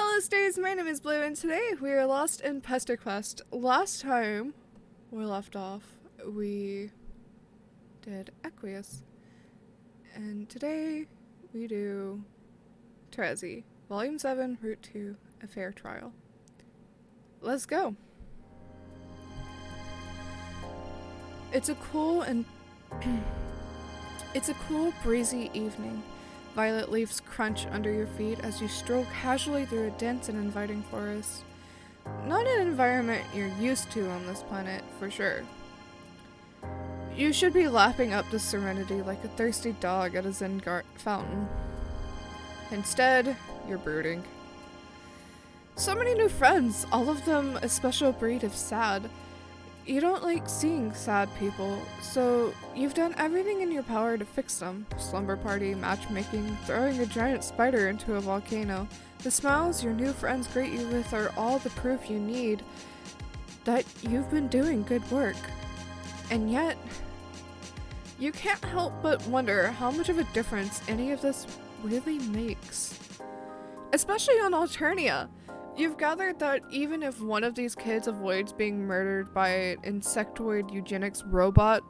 Hello Stays, my name is Blue and today we are lost in Pesterquest. Last time we left off, we did Equius. And today we do Terezi, Volume 7, Route 2, A Fair Trial. Let's go. It's a cool, breezy evening. Violet leaves crunch under your feet as you stroll casually through a dense and inviting forest. Not an environment you're used to on this planet, for sure. You should be lapping up the serenity like a thirsty dog at a Zen fountain. Instead, you're brooding. So many new friends, all of them a special breed of sad. You don't like seeing sad people, so you've done everything in your power to fix them. Slumber party, matchmaking, throwing a giant spider into a volcano. The smiles your new friends greet you with are all the proof you need that you've been doing good work. And yet, you can't help but wonder how much of a difference any of this really makes. Especially on Alternia. You've gathered that even if one of these kids avoids being murdered by an insectoid eugenics robot,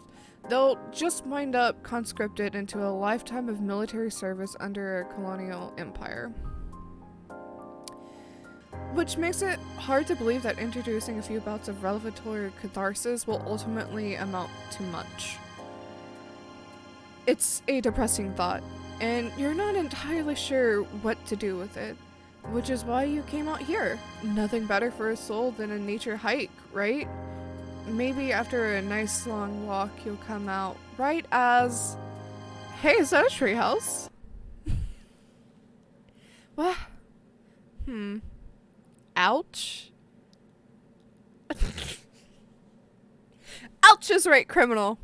they'll just wind up conscripted into a lifetime of military service under a colonial empire. Which makes it hard to believe that introducing a few bouts of revelatory catharsis will ultimately amount to much. It's a depressing thought, and you're not entirely sure what to do with it. Which is why you came out here. Nothing better for a soul than a nature hike, right? Maybe after a nice long walk you'll come out right as... Hey, is that a treehouse? What? Ouch? Ouch is right, criminal.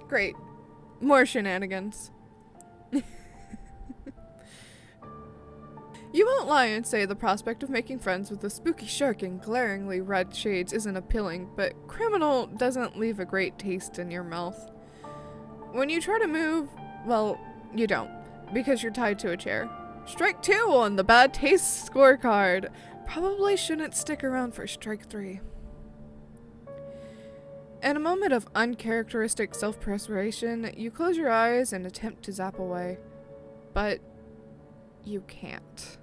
Great. More shenanigans. You won't lie and say the prospect of making friends with a spooky shark in glaringly red shades isn't appealing, but criminal doesn't leave a great taste in your mouth. When you try to move, well, you don't, because you're tied to a chair. Strike 2 on the bad taste scorecard. Probably shouldn't stick around for strike 3. In a moment of uncharacteristic self-preservation, you close your eyes and attempt to zap away. But you can't.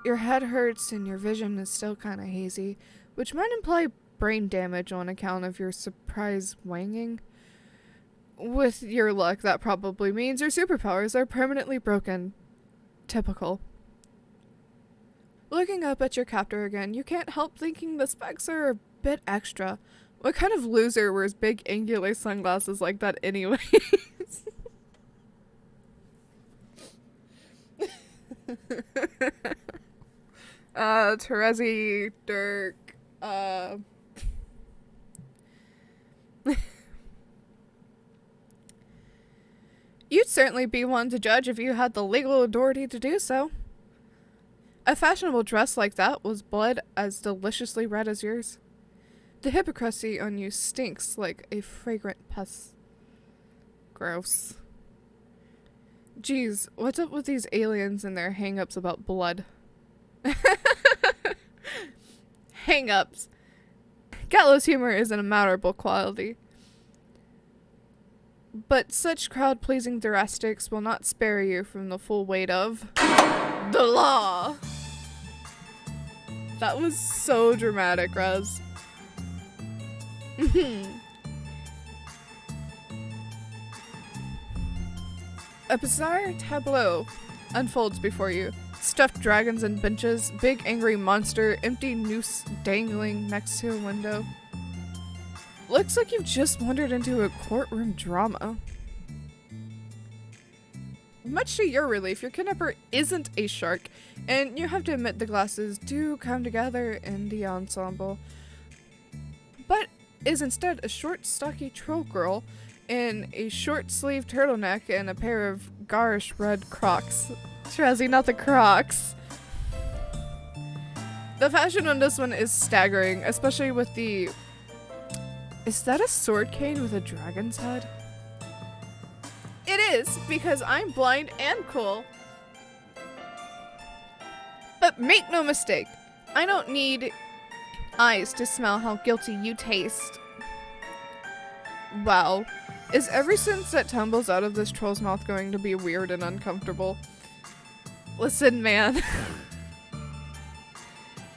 Your head hurts and your vision is still kinda hazy, which might imply brain damage on account of your surprise wanging. With your luck, that probably means your superpowers are permanently broken. Typical. Looking up at your captor again, you can't help thinking the specs are a bit extra. What kind of loser wears big angular sunglasses like that anyways? Terezi, Dirk, You'd certainly be one to judge if you had the legal authority to do so. A fashionable dress like that was blood as deliciously red as yours. The hypocrisy on you stinks like a fragrant pest. Gross. Geez, what's up with these aliens and their hang-ups about blood? Hang-ups. Gallows humor is an admirable quality. But such crowd-pleasing thorastics will not spare you from the full weight of the law. That was so dramatic, Rez. A bizarre tableau unfolds before you. Stuffed dragons and benches, big angry monster, empty noose dangling next to a window. Looks like you've just wandered into a courtroom drama. Much to your relief, your kidnapper isn't a shark, and you have to admit the glasses do come together in the ensemble. But is instead a short, stocky troll girl in a short-sleeved turtleneck and a pair of garish red Crocs. Terezi, not the Crocs. The fashion on this one is staggering, especially with the... Is that a sword cane with a dragon's head? It is, because I'm blind and cool. But make no mistake, I don't need eyes to smell how guilty you taste. Wow. Is every sentence that tumbles out of this troll's mouth going to be weird and uncomfortable? Listen, man.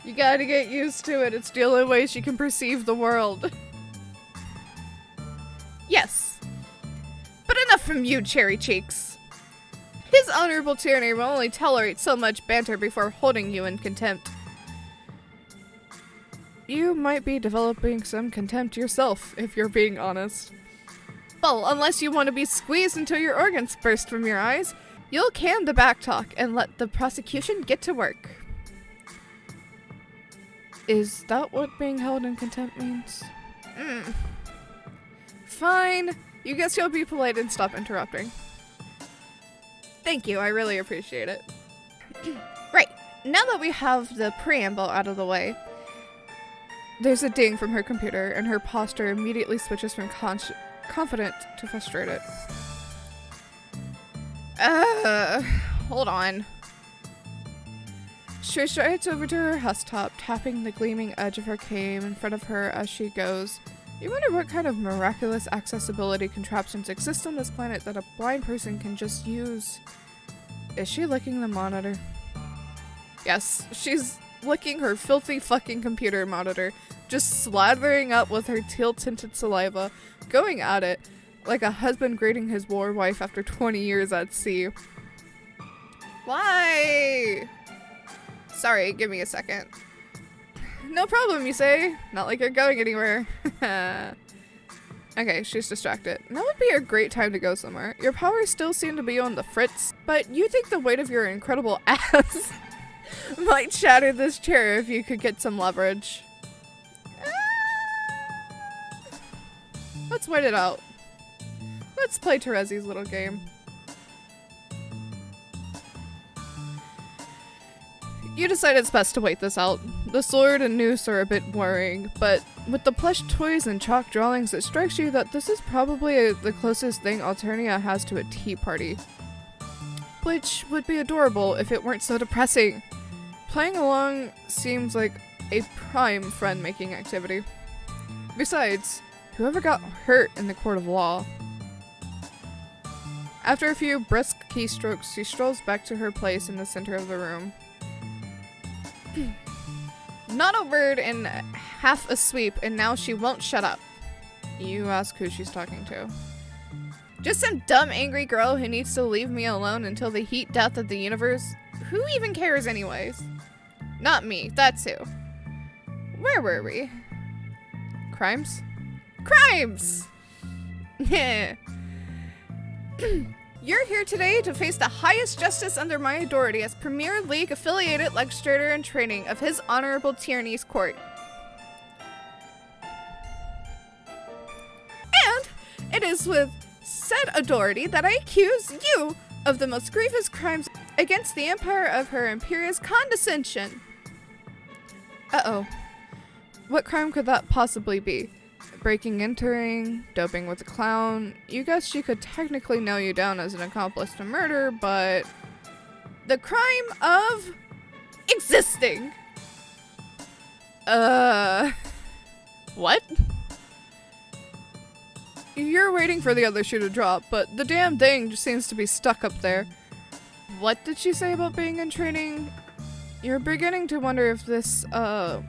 You gotta get used to it. It's the only way she can perceive the world. Yes. But enough from you, Cherry Cheeks. His honorable tyranny will only tolerate so much banter before holding you in contempt. You might be developing some contempt yourself, if you're being honest. Well, unless you want to be squeezed until your organs burst from your eyes, you'll can the backtalk and let the prosecution get to work. Is that what being held in contempt means? Fine. You guess you'll be polite and stop interrupting. Thank you, I really appreciate it. Right, now that we have the preamble out of the way, there's a ding from her computer, and her posture immediately switches from confident to frustrated. Hold on. She strides over to her desktop, tapping the gleaming edge of her cane in front of her as she goes. You wonder what kind of miraculous accessibility contraptions exist on this planet that a blind person can just use. Is she licking the monitor? Yes, she's licking her filthy fucking computer monitor, just slathering up with her teal-tinted saliva, going at it like a husband greeting his war wife after 20 years at sea. Why? Sorry, give me a second. No problem, you say? Not like you're going anywhere. Okay, she's distracted. Now would be a great time to go somewhere. Your powers still seem to be on the fritz, but you think the weight of your incredible ass might shatter this chair if you could get some leverage. Let's wait it out. Let's play Terezi's little game. You decide it's best to wait this out. The sword and noose are a bit worrying, but with the plush toys and chalk drawings, it strikes you that this is probably the closest thing Alternia has to a tea party. Which would be adorable if it weren't so depressing. Playing along seems like a prime friend-making activity. Besides, whoever got hurt in the court of law? After a few brisk keystrokes, she strolls back to her place in the center of the room. Not a word in half a sweep, and now she won't shut up. You ask who she's talking to. Just some dumb, angry girl who needs to leave me alone until the heat death of the universe? Who even cares anyways? Not me, that's who. Where were we? Crimes? Crimes! You're here today to face the highest justice under my authority as Premier League affiliated legislator in training of His Honorable Tyranny's Court. And it is with said authority that I accuse you of the most grievous crimes against the Empire of Her Imperious condescension. Uh-oh. What crime could that possibly be? Breaking, entering, doping with a clown. You guess she could technically nail you down as an accomplice to murder, but the crime of existing. What? You're waiting for the other shoe to drop, but the damn thing just seems to be stuck up there. What did she say about being in training? You're beginning to wonder if this, what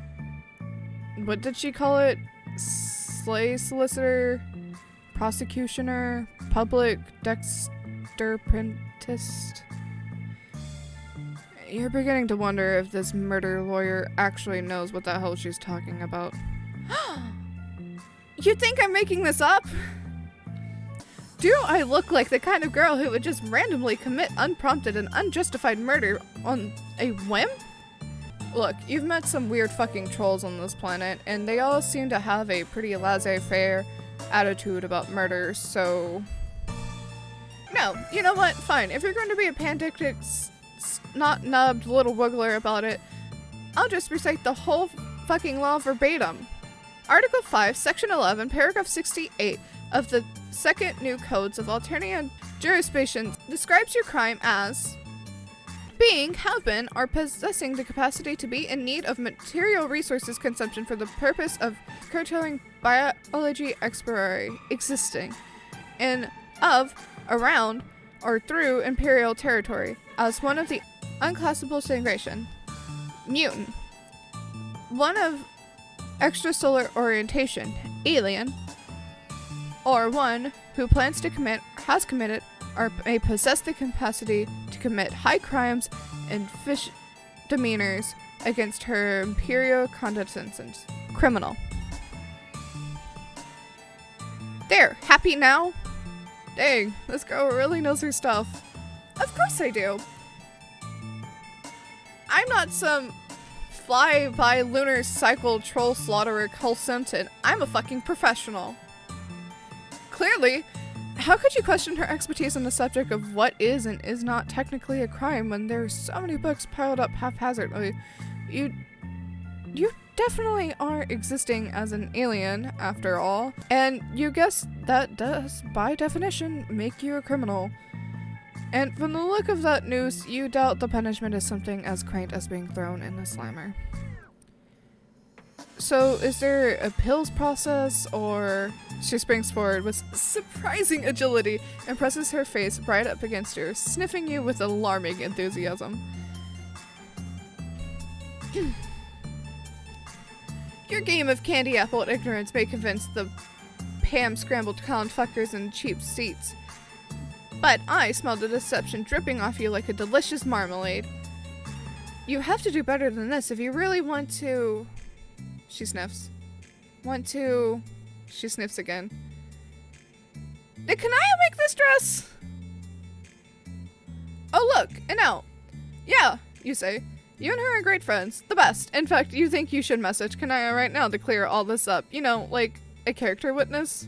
did she call it? Slay solicitor, prosecutioner, public dexterprentist. You're beginning to wonder if this murder lawyer actually knows what the hell she's talking about. You think I'm making this up? Do I look like the kind of girl who would just randomly commit unprompted and unjustified murder on a whim? Look, you've met some weird fucking trolls on this planet, and they all seem to have a pretty laissez-faire attitude about murder, so... No, you know what? Fine. If you're going to be a pandictic, snot-nubbed little wiggler about it, I'll just recite the whole fucking law verbatim. Article 5, Section 11, Paragraph 68 of the Second New Codes of Alternia Jurisprudence describes your crime as being, have been, or possessing the capacity to be in need of material resources consumption for the purpose of curtailing biology exploration existing in, of, around, or through imperial territory as one of the unclassable segregation. Mutant. One of extrasolar orientation, alien, or one who plans to commit, has committed, or may possess the capacity to commit high crimes and fish demeanors against her imperial condescendence. Criminal. There, happy now? Dang, this girl really knows her stuff. Of course I do. I'm not some fly-by lunar cycle troll slaughterer Cole Simpson. I'm a fucking professional. Clearly, how could you question her expertise on the subject of what is and is not technically a crime when there are so many books piled up haphazardly? You definitely are existing as an alien, after all, and you guess that does, by definition, make you a criminal. And from the look of that noose, you doubt the punishment is something as quaint as being thrown in a slammer. So, is there a pills process, or... She springs forward with surprising agility and presses her face right up against you, sniffing you with alarming enthusiasm. Your game of candy apple ignorance may convince the Pam scrambled clown fuckers in cheap seats, but I smell the deception dripping off you like a delicious marmalade. You have to do better than this if you really want to... She sniffs. She sniffs again. Did Kanaya make this dress? Oh look, an out. Yeah, you say. You and her are great friends. The best. In fact, you think you should message Kanaya right now to clear all this up. You know, like a character witness.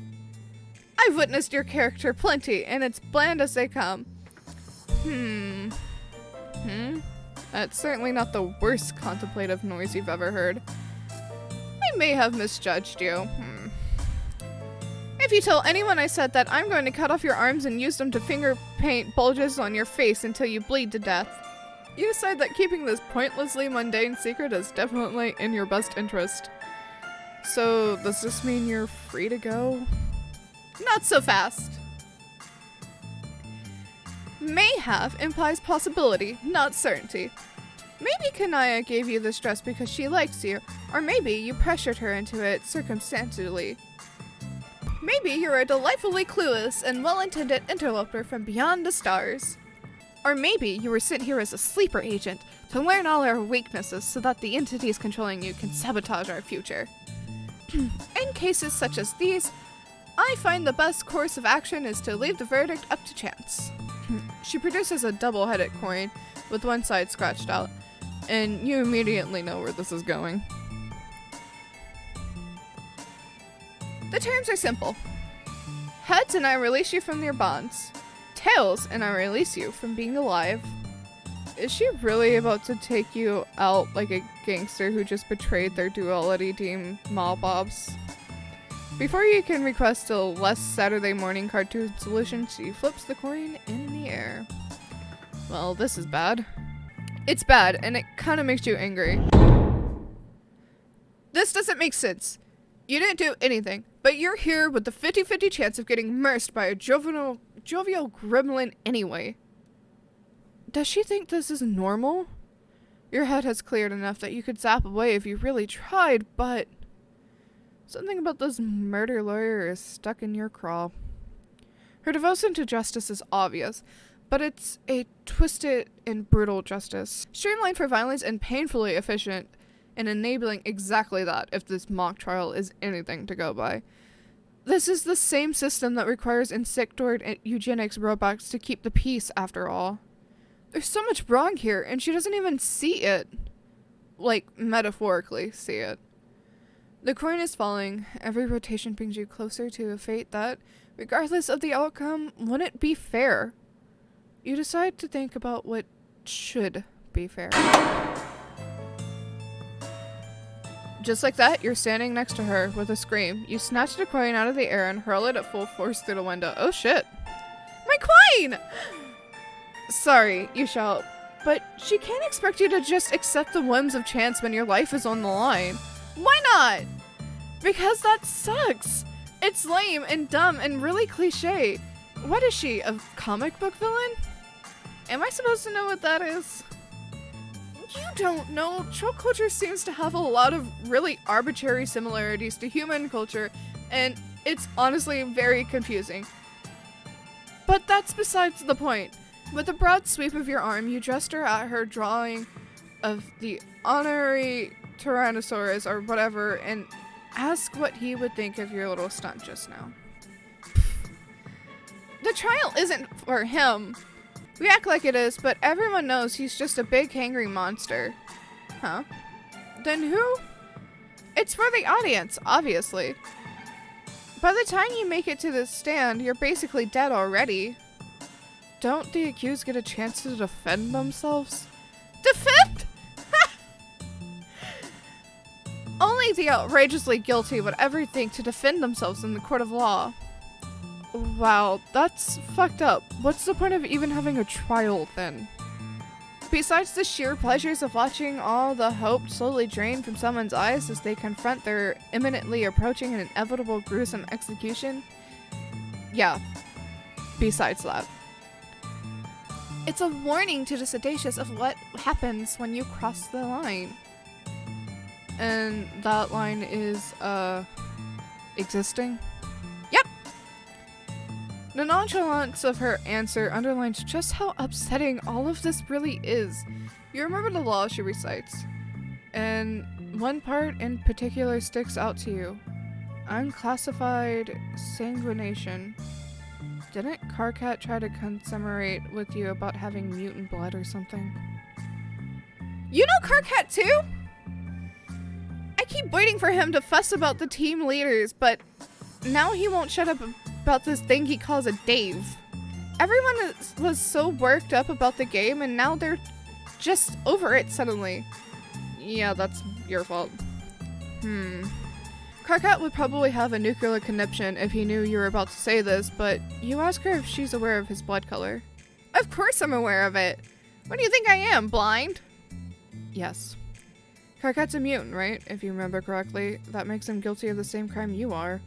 I've witnessed your character plenty, and it's bland as they come. That's certainly not the worst contemplative noise you've ever heard. I may have misjudged you. If you tell anyone I said that, I'm going to cut off your arms and use them to finger paint bulges on your face until you bleed to death. You decide that keeping this pointlessly mundane secret is definitely in your best interest. So, does this mean you're free to go? Not so fast. May have implies possibility, not certainty. Maybe Kanaya gave you this dress because she likes you, or maybe you pressured her into it circumstantially. Maybe you're a delightfully clueless and well-intended interloper from beyond the stars. Or maybe you were sent here as a sleeper agent to learn all our weaknesses so that the entities controlling you can sabotage our future. In cases such as these, I find the best course of action is to leave the verdict up to chance. She produces a double-headed coin with one side scratched out, and you immediately know where this is going. The terms are simple. Heads and I release you from your bonds. Tails and I release you from being alive. Is she really about to take you out like a gangster who just betrayed their duality team mob ops? Before you can request a less Saturday morning cartoon solution, she flips the coin in the air. Well, this is bad. It's bad, and it kind of makes you angry. This doesn't make sense. You didn't do anything, but you're here with the 50-50 chance of getting immersed by a jovial gremlin anyway. Does she think this is normal? Your head has cleared enough that you could zap away if you really tried, but... something about this murder lawyer is stuck in your craw. Her devotion to justice is obvious, but it's a twisted and brutal justice. Streamlined for violence and painfully efficient in enabling exactly that if this mock trial is anything to go by. This is the same system that requires insectoid eugenics robots to keep the peace, after all. There's so much wrong here, and she doesn't even see it. Like, metaphorically see it. The coin is falling. Every rotation brings you closer to a fate that, regardless of the outcome, wouldn't be fair. You decide to think about what should be fair. Just like that, you're standing next to her with a scream. You snatch the coin out of the air and hurl it at full force through the window. Oh shit. My coin! Sorry, you shout. But she can't expect you to just accept the whims of chance when your life is on the line. Why not? Because that sucks. It's lame and dumb and really cliche. What is she, a comic book villain? Am I supposed to know what that is? You don't know. Troll culture seems to have a lot of really arbitrary similarities to human culture, and it's honestly very confusing. But that's besides the point. With a broad sweep of your arm, you gesture at her drawing of the honorary Tyrannosaurus or whatever and ask what he would think of your little stunt just now. The trial isn't for him. We act like it is, but everyone knows he's just a big hangry monster. Huh? Then who? It's for the audience, obviously. By the time you make it to the stand, you're basically dead already. Don't the accused get a chance to defend themselves? Defend? Only the outrageously guilty would ever think to defend themselves in the court of law. Wow, that's fucked up. What's the point of even having a trial then? Besides the sheer pleasures of watching all the hope slowly drain from someone's eyes as they confront their imminently approaching and inevitable gruesome execution? Yeah, besides that. It's a warning to the sedacious of what happens when you cross the line. And that line is, existing? Yep! The nonchalance of her answer underlines just how upsetting all of this really is. You remember the law she recites, and one part in particular sticks out to you. Unclassified sanguination. Didn't Karkat try to commemorate with you about having mutant blood or something? You know Karkat too? I keep waiting for him to fuss about the team leaders, but now he won't shut up about this thing he calls a Dave. Everyone was so worked up about the game, and now they're just over it suddenly. Yeah, that's your fault. Karkat would probably have a nuclear conniption if he knew you were about to say this, but you ask her if she's aware of his blood color. Of course I'm aware of it. What do you think I am, blind? Yes. Karkat's a mutant, right? If you remember correctly. That makes him guilty of the same crime you are.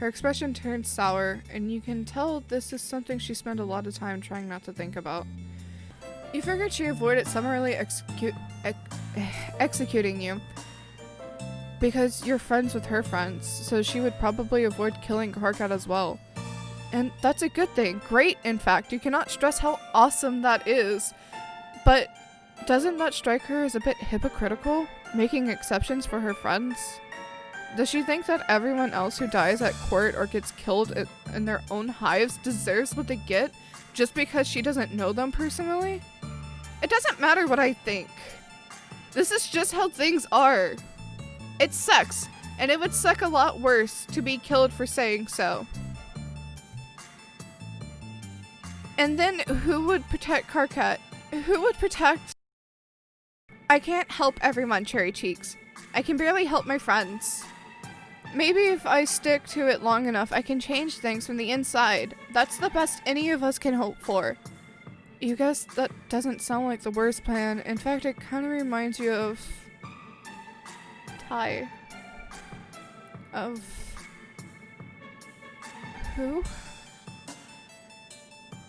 Her expression turns sour, and you can tell this is something she spent a lot of time trying not to think about. You figured she avoided summarily executing you because you're friends with her friends, so she would probably avoid killing Karkat as well. And that's a good thing. Great, in fact. You cannot stress how awesome that is. But doesn't that strike her as a bit hypocritical, making exceptions for her friends? Does she think that everyone else who dies at court or gets killed in their own hives deserves what they get just because she doesn't know them personally? It doesn't matter what I think. This is just how things are. It sucks, and it would suck a lot worse to be killed for saying so. And then who would protect Karkat? Who would protect... I can't help everyone, Cherry Cheeks. I can barely help my friends. Maybe if I stick to it long enough, I can change things from the inside. That's the best any of us can hope for. You guess that doesn't sound like the worst plan. In fact, it kind of reminds you of... Ty. Of... Who?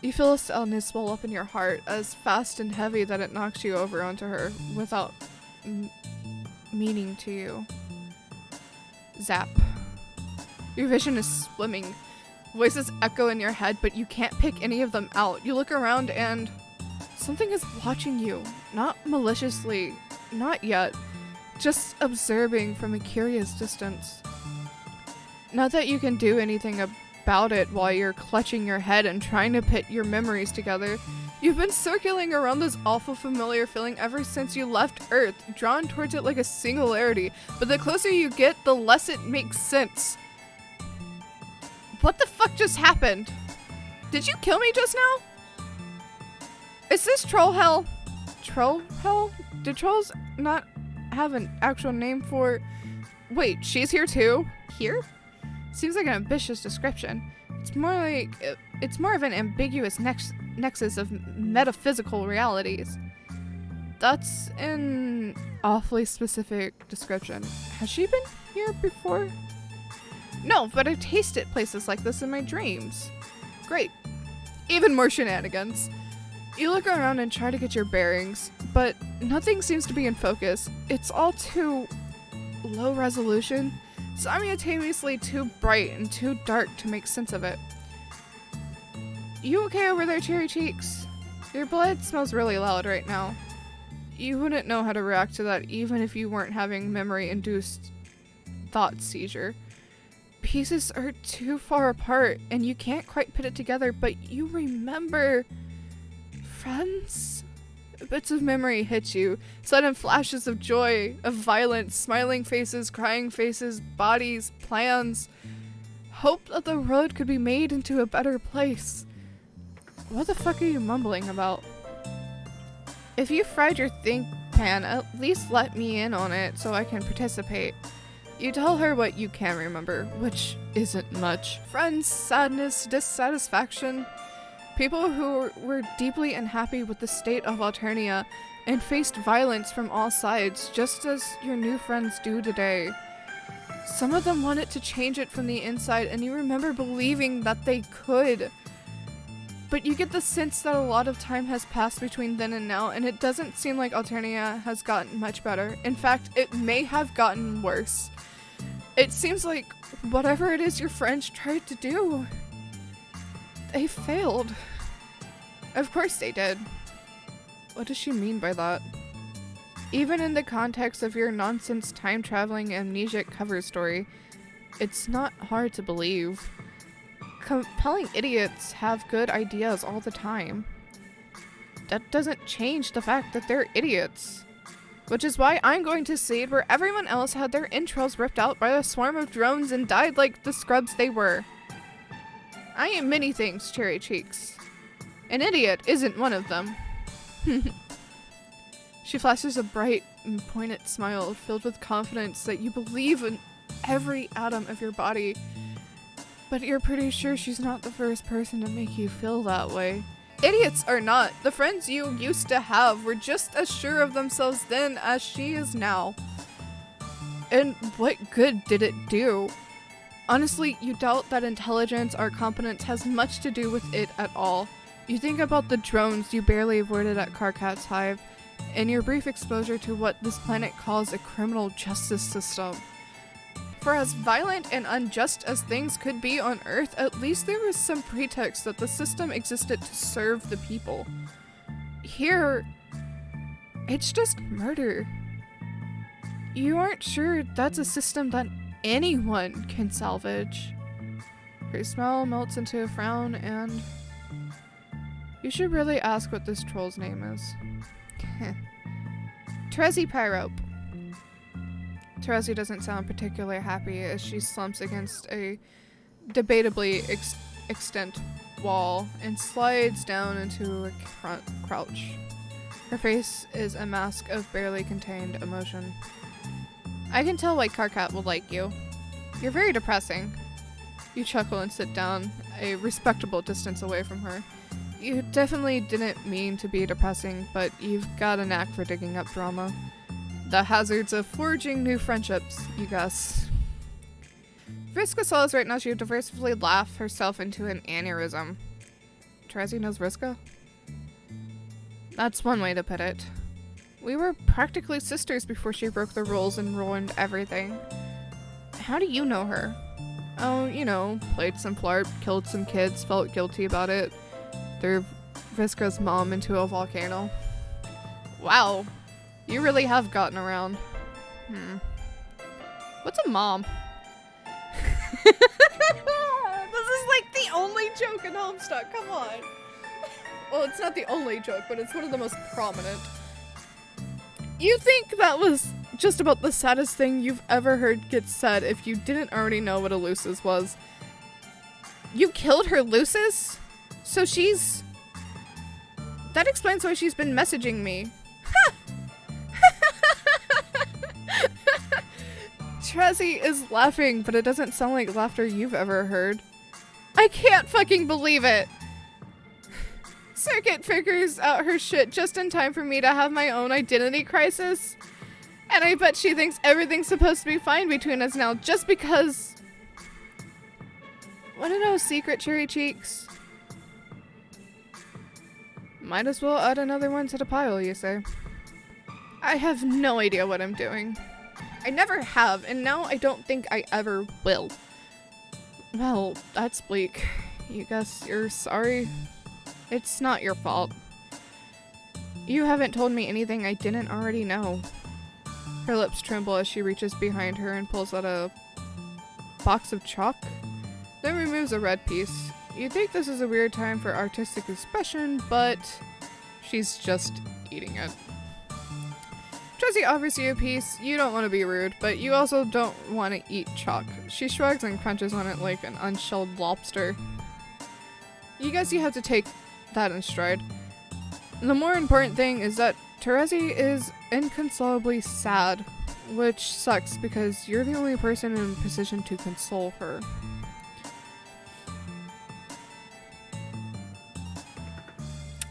You feel a sadness swell up in your heart, as fast and heavy that it knocks you over onto her, without meaning to you. Zap. Your vision is swimming. Voices echo in your head, but you can't pick any of them out. You look around and... something is watching you. Not maliciously. Not yet. Just observing from a curious distance. Not that you can do anything about it while you're clutching your head and trying to put your memories together. You've been circling around this awful familiar feeling ever since you left Earth, drawn towards it like a singularity, but the closer you get, the less it makes sense. What the fuck just happened? Did you kill me just now? Is this troll hell? Troll hell? Do trolls not have an actual name for... Wait, she's here too? Here? Seems like an ambitious description. It's more of an ambiguous nexus of metaphysical realities. That's an awfully specific description. Has she been here before? No, but I've tasted places like this in my dreams. Great. Even more shenanigans. You look around and try to get your bearings, but nothing seems to be in focus. It's all too low resolution, simultaneously too bright and too dark to make sense of it. You okay over there, Cherry Cheeks? Your blood smells really loud right now. You wouldn't know how to react to that even if you weren't having memory-induced thought seizure. Pieces are too far apart and you can't quite put it together, but you remember. Friends? Bits of memory hit you. Sudden flashes of joy, of violence, smiling faces, crying faces, bodies, plans. Hope that the road could be made into a better place. What the fuck are you mumbling about? If you fried your think pan, at least let me in on it so I can participate. You tell her what you can remember, which isn't much. Friends, sadness, dissatisfaction. People who were deeply unhappy with the state of Alternia and faced violence from all sides, just as your new friends do today. Some of them wanted to change it from the inside, and you remember believing that they could. But you get the sense that a lot of time has passed between then and now, and it doesn't seem like Alternia has gotten much better. In fact, it may have gotten worse. It seems like whatever it is your friends tried to do, they failed. Of course they did. What does she mean by that? Even in the context of your nonsense time-traveling amnesiac cover story, it's not hard to believe. Compelling idiots have good ideas all the time. That doesn't change the fact that they're idiots. Which is why I'm going to Seed where everyone else had their entrails ripped out by a swarm of drones and died like the scrubs they were. I am many things, Cherry Cheeks. An idiot isn't one of them. She flashes a bright and pointed smile filled with confidence that you believe in every atom of your body. But you're pretty sure she's not the first person to make you feel that way. Idiots or not, the friends you used to have were just as sure of themselves then as she is now. And what good did it do? Honestly, you doubt that intelligence or competence has much to do with it at all. You think about the drones you barely avoided at Karkat's Hive, and your brief exposure to what this planet calls a criminal justice system. For as violent and unjust as things could be on Earth, at least there was some pretext that the system existed to serve the people. Here, it's just murder. You aren't sure that's a system that anyone can salvage. Her smile melts into a frown, and you should really ask what this troll's name is. Terezi Pyrope. Terezi doesn't sound particularly happy as she slumps against a debatably extant wall and slides down into a crouch. Her face is a mask of barely contained emotion. I can tell why Karkat will like you. You're very depressing. You chuckle and sit down, a respectable distance away from her. You definitely didn't mean to be depressing, but you've got a knack for digging up drama. The hazards of forging new friendships, you guess. Vriska saws right now she would diversifully laugh herself into an aneurysm. Terezi knows Vriska? That's one way to put it. We were practically sisters before she broke the rules and ruined everything. How do you know her? Oh, you know, played some flarp, killed some kids, felt guilty about it. Threw Vriska's mom into a volcano. Wow. You really have gotten around. What's a mom? This is like the only joke in Homestuck, come on. Well, it's not the only joke, but it's one of the most prominent. You think that was just about the saddest thing you've ever heard get said if you didn't already know what a Lucis was. You killed her Lucis? So she's... That explains why she's been messaging me. Terezi is laughing, but it doesn't sound like laughter you've ever heard. I can't fucking believe it! Circuit figures out her shit just in time for me to have my own identity crisis. And I bet she thinks everything's supposed to be fine between us now just because... Wanna know secret, Cherry Cheeks? Might as well add another one to the pile, you say. I have no idea what I'm doing. I never have, and now I don't think I ever will. Well, that's bleak. You guess you're sorry? It's not your fault. You haven't told me anything I didn't already know. Her lips tremble as she reaches behind her and pulls out a box of chalk, then removes a red piece. You'd think this is a weird time for artistic expression, but she's just eating it. Trezzy offers you a piece. You don't want to be rude, but you also don't want to eat chalk. She shrugs and crunches on it like an unshelled lobster. You guess you have to take that in stride. The more important thing is that Trezzy is inconsolably sad, which sucks because you're the only person in a position to console her.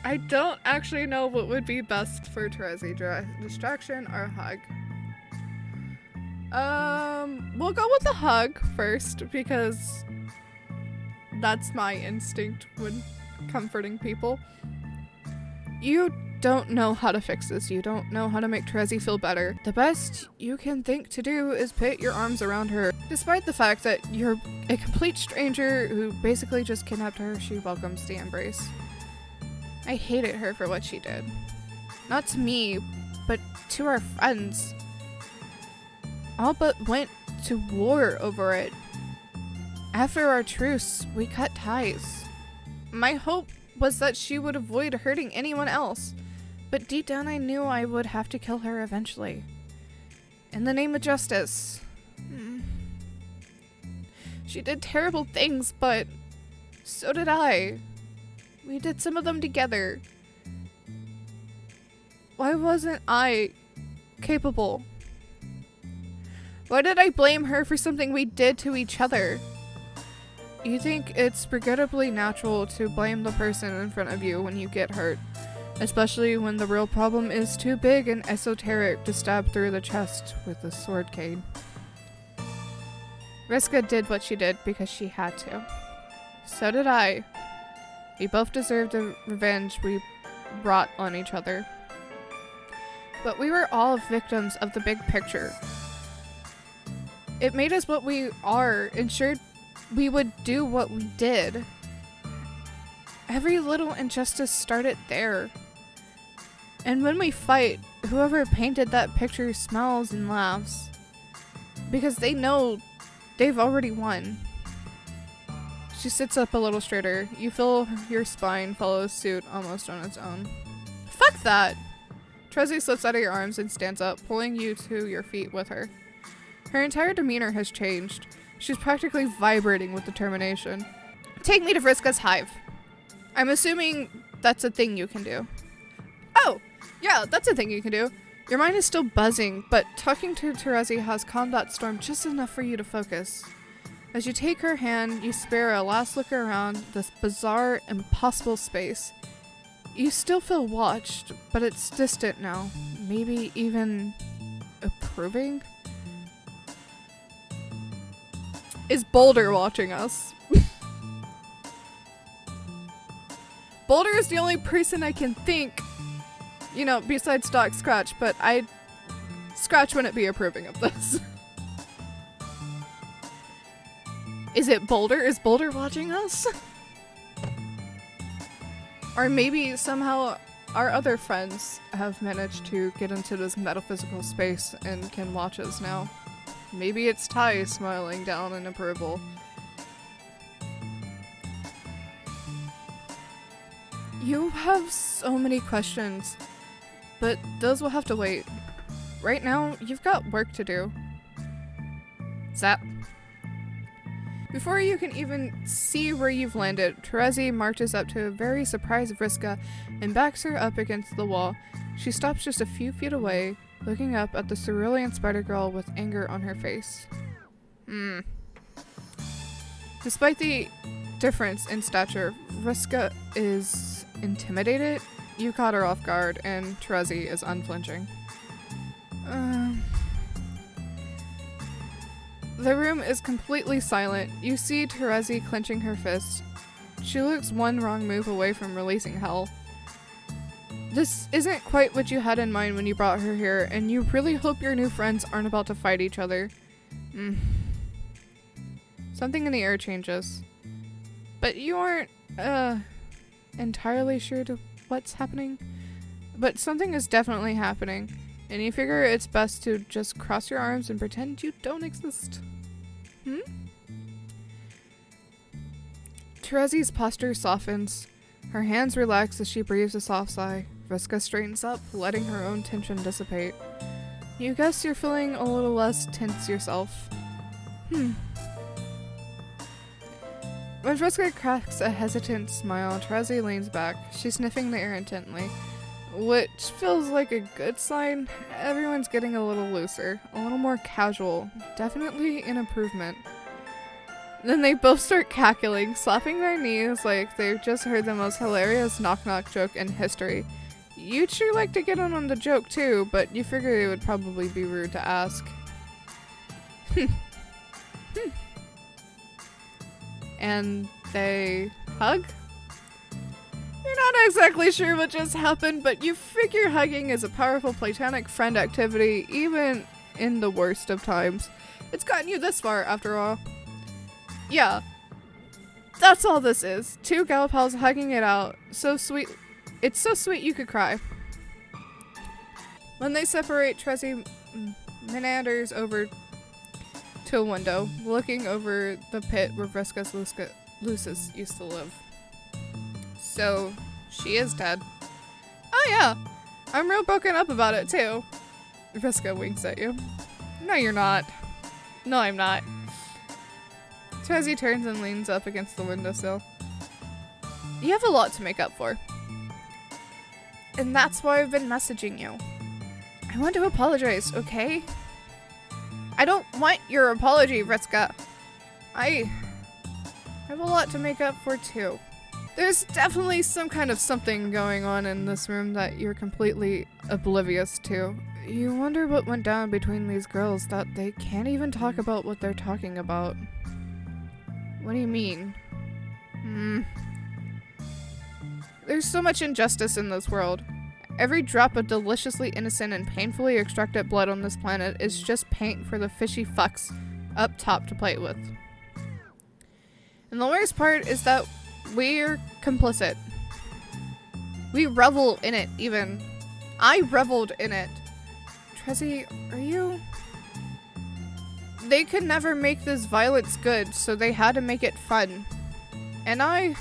I don't actually know what would be best for Trezzy, distraction or hug. We'll go with the hug first because that's my instinct when comforting people. You don't know how to fix this. You don't know how to make Trezzy feel better. The best you can think to do is put your arms around her. Despite the fact that you're a complete stranger who basically just kidnapped her, she welcomes the embrace. I hated her for what she did. Not to me, but to our friends. All but went to war over it. After our truce, we cut ties. My hope was that she would avoid hurting anyone else, but deep down I knew I would have to kill her eventually. In the name of justice. She did terrible things, but so did I. We did some of them together. Why wasn't I capable? Why did I blame her for something we did to each other? You think it's regrettably natural to blame the person in front of you when you get hurt, especially when the real problem is too big and esoteric to stab through the chest with a sword cane. Vriska did what she did because she had to. So did I. We both deserved the revenge we brought on each other. But we were all victims of the big picture. It made us what we are, ensured we would do what we did. Every little injustice started there. And when we fight, whoever painted that picture smiles and laughs. Because they know they've already won. She sits up a little straighter. You feel your spine follow suit almost on its own. Fuck that! Trezzy slips out of your arms and stands up, pulling you to your feet with her. Her entire demeanor has changed. She's practically vibrating with determination. Take me to Vriska's hive. I'm assuming that's a thing you can do. Oh, yeah, that's a thing you can do. Your mind is still buzzing, but talking to Trezzy has calmed that storm just enough for you to focus. As you take her hand, you spare a last look around this bizarre, impossible space. You still feel watched, but it's distant now. Maybe even approving? Is Boulder watching us? Boulder is the only person I can think, you know, besides Doc Scratch, but Scratch wouldn't be approving of this. Is it Boulder? Is Boulder watching us? Or maybe somehow our other friends have managed to get into this metaphysical space and can watch us now. Maybe it's Ty smiling down in approval. You have so many questions, but those will have to wait. Right now, you've got work to do. Zap. Before you can even see where you've landed, Trezzy marches up to a very surprised Vriska and backs her up against the wall. She stops just a few feet away, looking up at the cerulean spider girl with anger on her face. Despite the difference in stature, Vriska is intimidated, you caught her off guard, and Terezi is unflinching. The room is completely silent. You see Terezi clenching her fist. She looks one wrong move away from releasing hell. This isn't quite what you had in mind when you brought her here, and you really hope your new friends aren't about to fight each other. Something in the air changes. But you aren't, entirely sure to what's happening. But something is definitely happening, and you figure it's best to just cross your arms and pretend you don't exist. Terezi's posture softens. Her hands relax as she breathes a soft sigh. Vriska straightens up, letting her own tension dissipate. You guess you're feeling a little less tense yourself. When Vriska cracks a hesitant smile, Terezi leans back. She's sniffing the air intently, which feels like a good sign. Everyone's getting a little looser, a little more casual. Definitely an improvement. Then they both start cackling, slapping their knees like they've just heard the most hilarious knock-knock joke in history. You'd sure like to get in on the joke too, but you figure it would probably be rude to ask. And they hug? You're not exactly sure what just happened, but you figure hugging is a powerful platonic friend activity, even in the worst of times. It's gotten you this far, after all. Yeah, that's all this is. Two gal pals hugging it out. So sweet. It's so sweet you could cry. When they separate, Terezi meanders over to a window, looking over the pit where Vriska's Lucis used to live. So, she is dead. Oh yeah, I'm real broken up about it too. Vriska winks at you. No, you're not. No, I'm not. Terezi turns and leans up against the windowsill. You have a lot to make up for. And that's why I've been messaging you. I want to apologize, okay? I don't want your apology, Vriska. I have a lot to make up for too. There's definitely some kind of something going on in this room that you're completely oblivious to. You wonder what went down between these girls that they can't even talk about what they're talking about. What do you mean? There's so much injustice in this world. Every drop of deliciously innocent and painfully extracted blood on this planet is just paint for the fishy fucks up top to play with. And the worst part is that we're complicit. We revel in it, even. I reveled in it. Terezi, are you... They could never make this violence good, so they had to make it fun. And I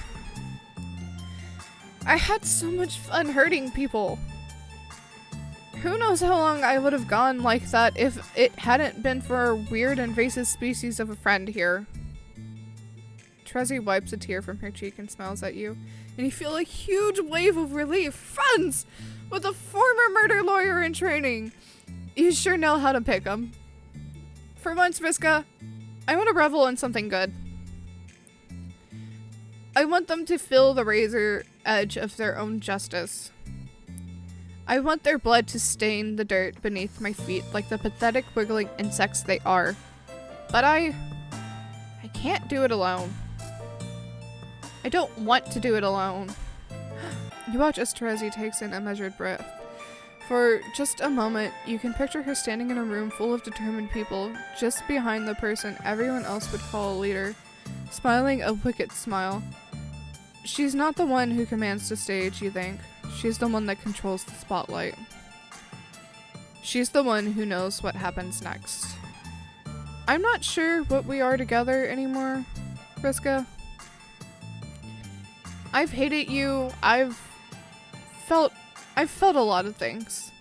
had so much fun hurting people. Who knows how long I would have gone like that if it hadn't been for a weird invasive species of a friend here. Terezi wipes a tear from her cheek and smiles at you, and you feel a huge wave of relief. Friends! With a former murder lawyer in training! You sure know how to pick 'em. For once, Vriska, I want to revel in something good. I want them to feel the razor edge of their own justice. I want their blood to stain the dirt beneath my feet like the pathetic wiggling insects they are. But I can't do it alone. I don't want to do it alone. You watch as Terezi takes in a measured breath. For just a moment, you can picture her standing in a room full of determined people, just behind the person everyone else would call a leader, smiling a wicked smile. She's not the one who commands the stage, you think. She's the one that controls the spotlight. She's the one who knows what happens next. I'm not sure what we are together anymore, Vriska. I've hated you. I've felt a lot of things.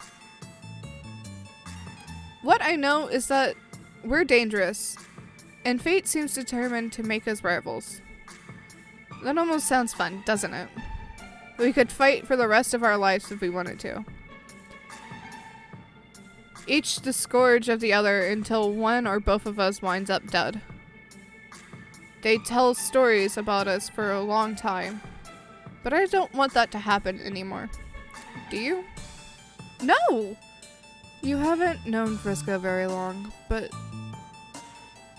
What I know is that we're dangerous, and fate seems determined to make us rivals. That almost sounds fun, doesn't it? We could fight for the rest of our lives if we wanted to. Each the scourge of the other until one or both of us winds up dead. They tell stories about us for a long time, But I don't want that to happen anymore. Do you? No! You haven't known Vriska very long, but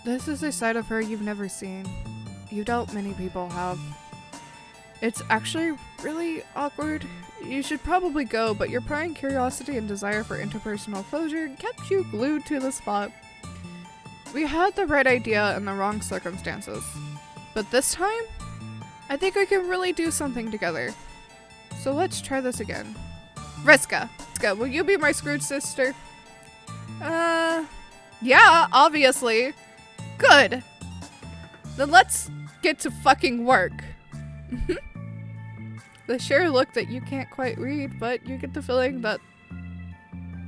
this is a side of her you've never seen. You doubt many people have. It's actually really awkward. You should probably go, but your prying curiosity and desire for interpersonal closure kept you glued to the spot. We had the right idea in the wrong circumstances. But this time, I think we can really do something together. So let's try this again. Vriska, will you be my Scrooge sister? Yeah, obviously. Good. Then let's get to fucking work. The sheer look that you can't quite read, but you get the feeling that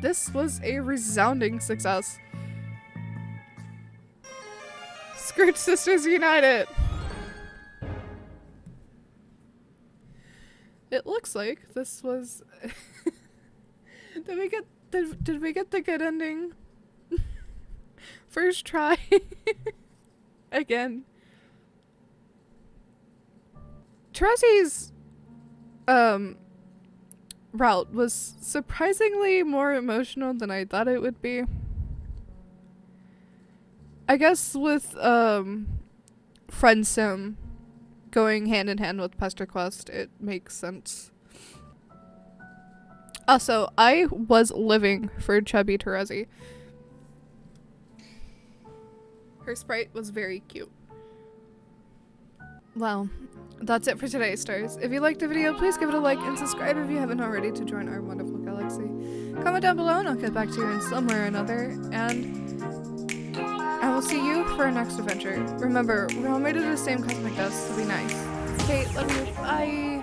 this was a resounding success. Scrooge Sisters United! It looks like this was... Did we get the good ending? First try. Again. Terezi's route was surprisingly more emotional than I thought it would be. I guess with Friend Sim going hand in hand with Pesterquest, it makes sense. Also, I was living for chubby Terezi. Her sprite was very cute. Well, that's it for today, stars. If you liked the video, please give it a like and subscribe if you haven't already to join our wonderful galaxy. Comment down below and I'll get back to you in some way or another, and I will see you for our next adventure. Remember, we're all made of the same cosmic dust, so be nice. Okay, love you. Bye!